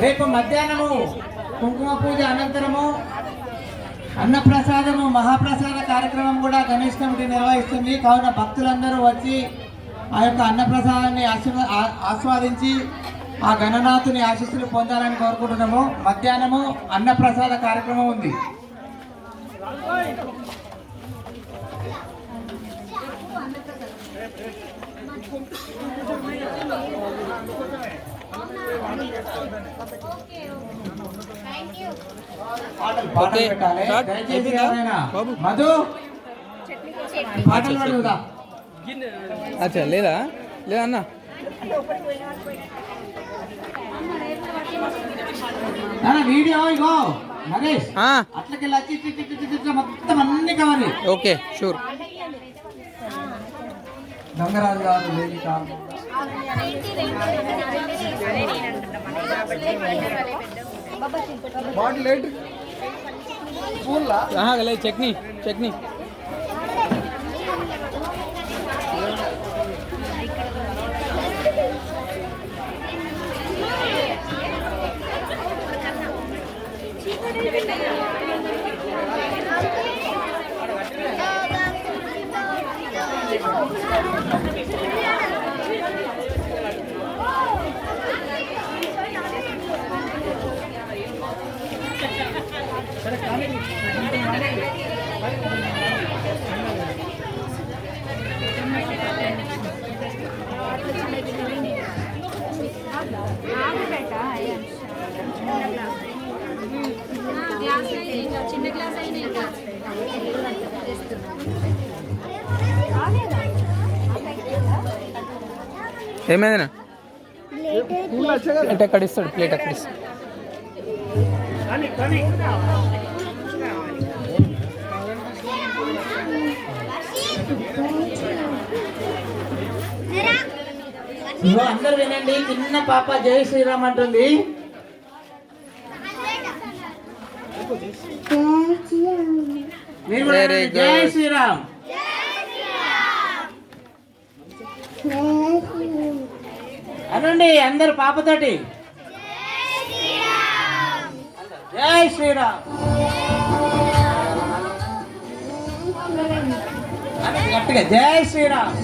రేపు మధ్యాహ్నము కుంకుమ పూజ అనంతరము అన్నప్రసాదము మహాప్రసాద కార్యక్రమం కూడా గణేష్ కమిటీ నిర్వహిస్తుంది. కావున భక్తులందరూ వచ్చి ఆ యొక్క అన్నప్రసాదాన్ని ఆస్వాదించి ఆ గణనాథుని ఆశీస్సులు పొందాలని కోరుకుంటున్నాము. మధ్యాహ్నము అన్నప్రసాద కార్యక్రమం ఉంది. మధు పాటలు పాడుదా? అచ్చా లేదా లేదా అన్న వీడియో ఇగో నరేష్ అట్లకెళ్ళి వచ్చి మొత్తం అన్ని కవర్. Okay sure. గంగరాజు గారు వేదిక చట్నీ చట్నీ చిన్న గ్లాస్ అయినా ఏమైందినా అంటే అక్కడ ఇస్తాడు ప్లేట్ అక్కడ ఇస్తాడు. అందరు వినండి. చిన్న పాప జై శ్రీరామ్ అంటుంది. జై శ్రీరామ్ అనండి అందరు పాపతోటి జై శ్రీరామ్ గట్టిగా జై శ్రీరామ్.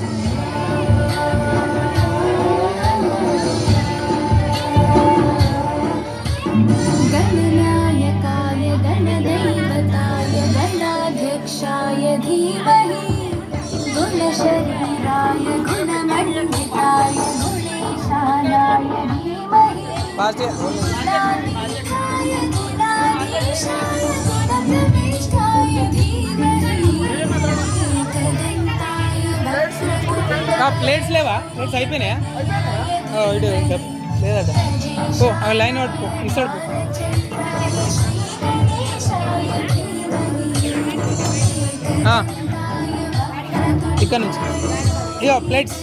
गणनायकाय गणदैवताय गणाध्यक्षाय धीमहि गुणशरीराय गुणमण्डिताय गुणेशानाय धीमहि गुणाधीशाय गुणाधीशाय गुणप्रविष्टाय धीमहि एकदन्ताय ప్లేట్స్ లేవా? ప్లేట్స్ అయిపోయినాయా? ఇటు లేదట. ఓ అవి లైన్ పట్టుకో ఇస్తాడు. ఇక్కడ నుంచి ఇక ప్లేట్స్